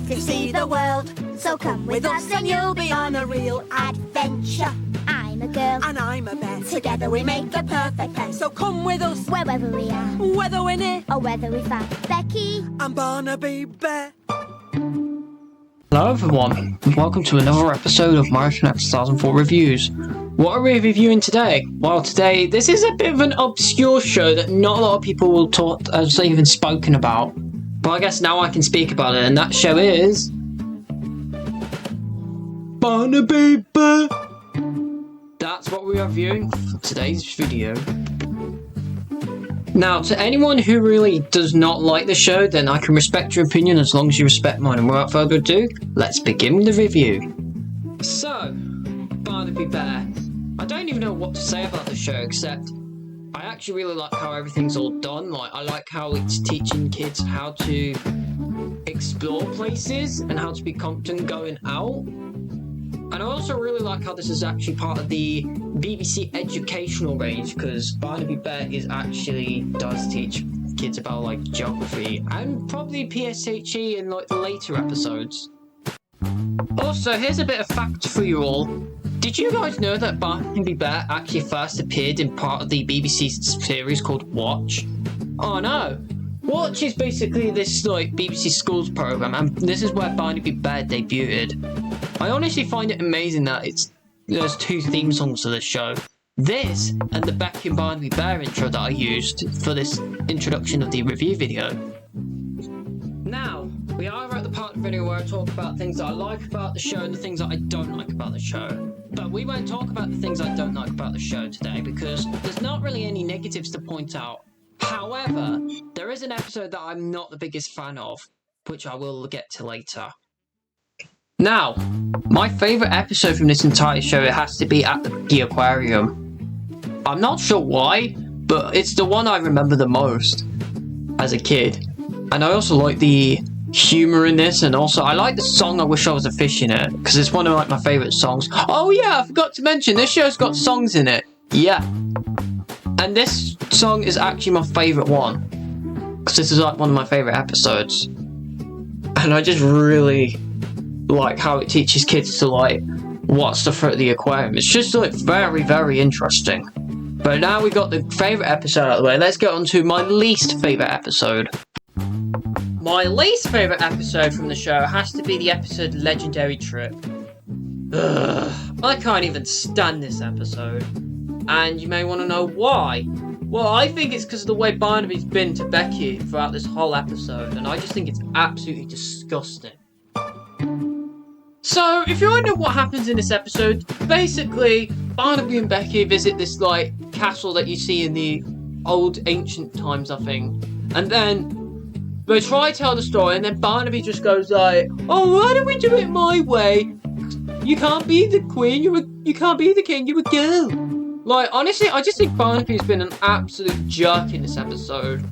to see the world. So come with us and you'll be on a real adventure. I'm a girl And I'm a bear. Together we make the perfect pair. So come with us, Wherever we are, whether we're near. or whether we far. Becky, I'm Barnaby Bear. Hello everyone, and welcome to another episode of Mariofanatic2004 Reviews. What are we reviewing today? Well, today, this is a bit of an obscure show that not a lot of people will talk, has even spoken about. But I guess now I can speak about it, and that show is... Barnaby Bear! That's what we are reviewing for today's video. Now, to anyone who really does not like the show, then I can respect your opinion as long as you respect mine. And without further ado, let's begin the review. So, Barnaby Bear. I don't even know what to say about the show, except I actually really like how everything's all done. Like, I like how it's teaching kids how to explore places and how to be confident going out. And I also really like how this is actually part of the BBC educational range, because Barnaby Bear does teach kids about like geography and probably PSHE in like the later episodes. Also, here's a bit of fact for you all. Did you guys know that Barnaby Bear actually first appeared in part of the BBC series called Watch? Oh no! Watch is basically this like BBC Schools program, and this is where Barnaby Bear debuted. I honestly find it amazing that there's two theme songs to this show. This and the Becky and Barnaby Bear intro that I used for this introduction of the review video. Now, we are at the part of the video where I talk about things that I like about the show and the things that I don't like about the show. But we won't talk about the things I don't like about the show today, because there's not really any negatives to point out. However, there is an episode that I'm not the biggest fan of, which I will get to later. Now, my favourite episode from this entire show, it has to be at the Aquarium. I'm not sure why, but it's the one I remember the most as a kid. And I also like the humour in this, and also I like the song I Wish I Was a Fish in it, because it's one of like my favourite songs. Oh yeah, I forgot to mention, this show's got songs in it. Yeah. And this song is actually my favourite one, because this is like one of my favourite episodes. And I just really like how it teaches kids to like what stuff at the aquarium. It's just like very, very interesting. But now we got the favourite episode out of the way, let's get on to my least favourite episode. My least favourite episode from the show has to be the episode Legendary Trip. Ugh, I can't even stand this episode. And you may want to know why. Well, I think it's because of the way Barnaby's been to Becky throughout this whole episode, and I just think it's absolutely disgusting. So, if you want to know what happens in this episode, basically, Barnaby and Becky visit this, like, castle that you see in the old ancient times, I think. And then they try to tell the story, and then Barnaby just goes like, oh, why don't we do it my way? You can't be the queen, you can't be the king, you're a girl. Like, honestly, I just think Barnaby's been an absolute jerk in this episode.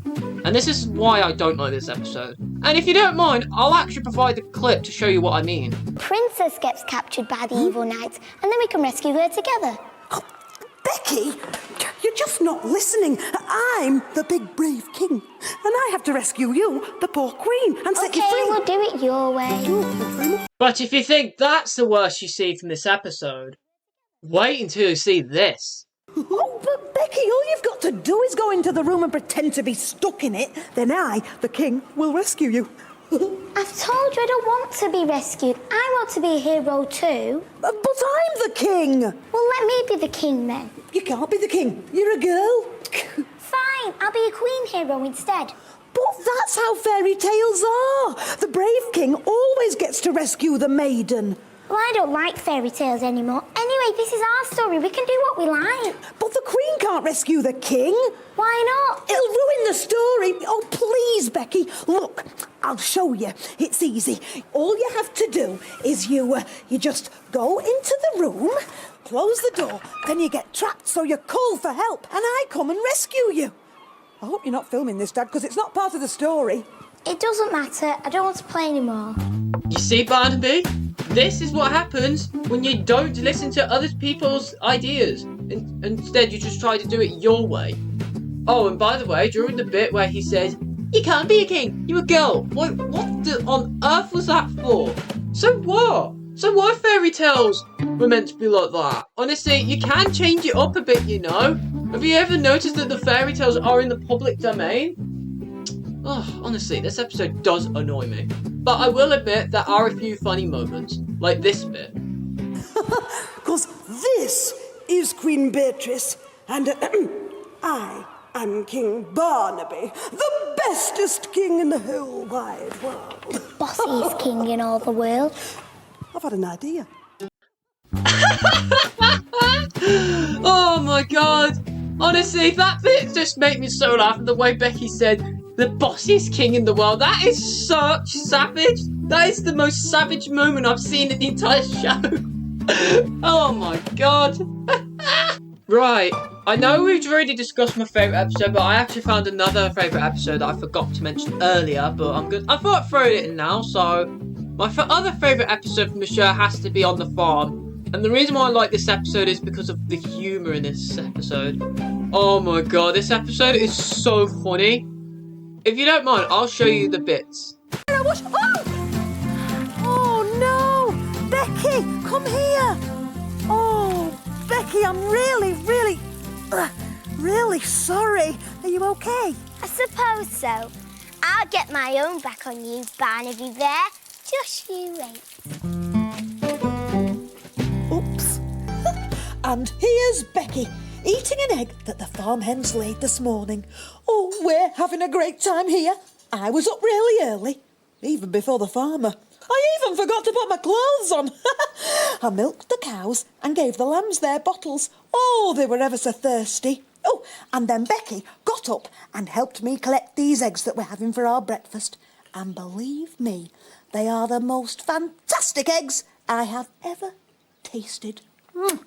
And this is why I don't like this episode. And if you don't mind, I'll actually provide the clip to show you what I mean. Princess gets captured by the evil knights, and then we can rescue her together. Oh, Becky, you're just not listening. I'm the big brave king, and I have to rescue you, the poor queen, and set you free. Okay, we'll do it your way. But if you think that's the worst you see from this episode, wait until you see this. Oh, but Becky, all you've got to do is go into the room and pretend to be stuck in it. Then I, the king, will rescue you. I've told you I don't want to be rescued. I want to be a hero too. But I'm the king. Well, let me be the king then. You can't be the king. You're a girl. Fine, I'll be a queen hero instead. But that's how fairy tales are. The brave king always gets to rescue the maiden. Well, I don't like fairy tales anymore. Anyway, this is our story. We can do what we like. But the queen can't rescue the king. Why not? It'll ruin the story. Oh, please, Becky. Look, I'll show you. It's easy. All you have to do is you just go into the room, close the door, then you get trapped, so you call for help, and I come and rescue you. I hope you're not filming this, Dad, because it's not part of the story. It doesn't matter. I don't want to play anymore. You see, Barnaby? This is what happens when you don't listen to other people's ideas. Instead, you just try to do it your way. Oh, and by the way, during the bit where he says, You can't be a king. You're a girl. What on earth was that for? So what? So what if fairy tales were meant to be like that? Honestly, you can change it up a bit, you know? Have you ever noticed that the fairy tales are in the public domain? Oh, honestly, this episode does annoy me. But I will admit there are a few funny moments, like this bit. Because this is Queen Beatrice, and I am King Barnaby, the bestest king in the whole wide world. Bossiest king in all the world. I've had an idea. Oh my god! Honestly, that bit just made me so laugh. The way Becky said, the bossiest king in the world. That is such savage. That is the most savage moment I've seen in the entire show. Oh my god. Right, I know we've already discussed my favourite episode, but I actually found another favourite episode that I forgot to mention earlier, but I thought I'd throw it in now. So, my other favourite episode from the show has to be On the Farm. And the reason why I like this episode is because of the humour in this episode. Oh my god, this episode is so funny. If you don't mind, I'll show you the bits. Oh no! Becky, come here! Oh, Becky, I'm really sorry. Are you okay? I suppose so. I'll get my own back on you, Barnaby Bear. Just you wait. Oops. And here's Becky, eating an egg that the farm hens laid this morning. Oh, we're having a great time here. I was up really early, even before the farmer. I even forgot to put my clothes on. I milked the cows and gave the lambs their bottles. Oh, they were ever so thirsty. Oh, and then Becky got up and helped me collect these eggs that we're having for our breakfast. And believe me, they are the most fantastic eggs I have ever tasted. Look,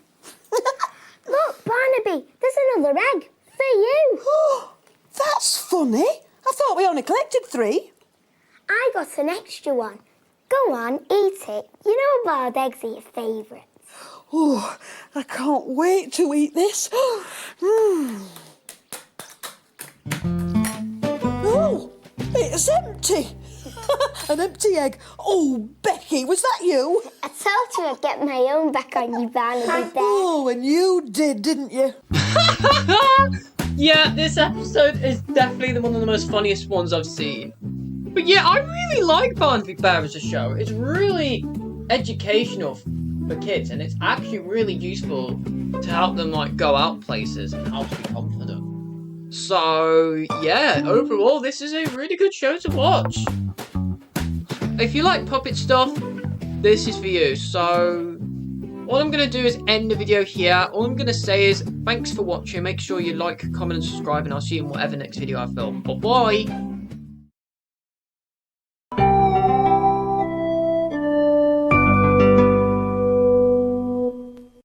Barnaby, there's another egg for you. That's funny. I thought we only collected 3. I got an extra one. Go on, eat it. You know wild eggs are your favourite. Oh, I can't wait to eat this. Oh, it's empty. An empty egg. Oh, Becky, was that you? I told you I'd get my own back on you, Barnaby Bear. Oh, and you did, didn't you? Yeah, this episode is definitely one of the most funniest ones I've seen. But yeah, I really like Barnaby Bear as a show. It's really educational for kids, and it's actually really useful to help them like go out places and how to be confident. So yeah, overall, this is a really good show to watch. If you like puppet stuff, this is for you. So all I'm going to do is end the video here. All I'm going to say is thanks for watching. Make sure you like, comment and subscribe, and I'll see you in whatever next video I film. Bye-bye.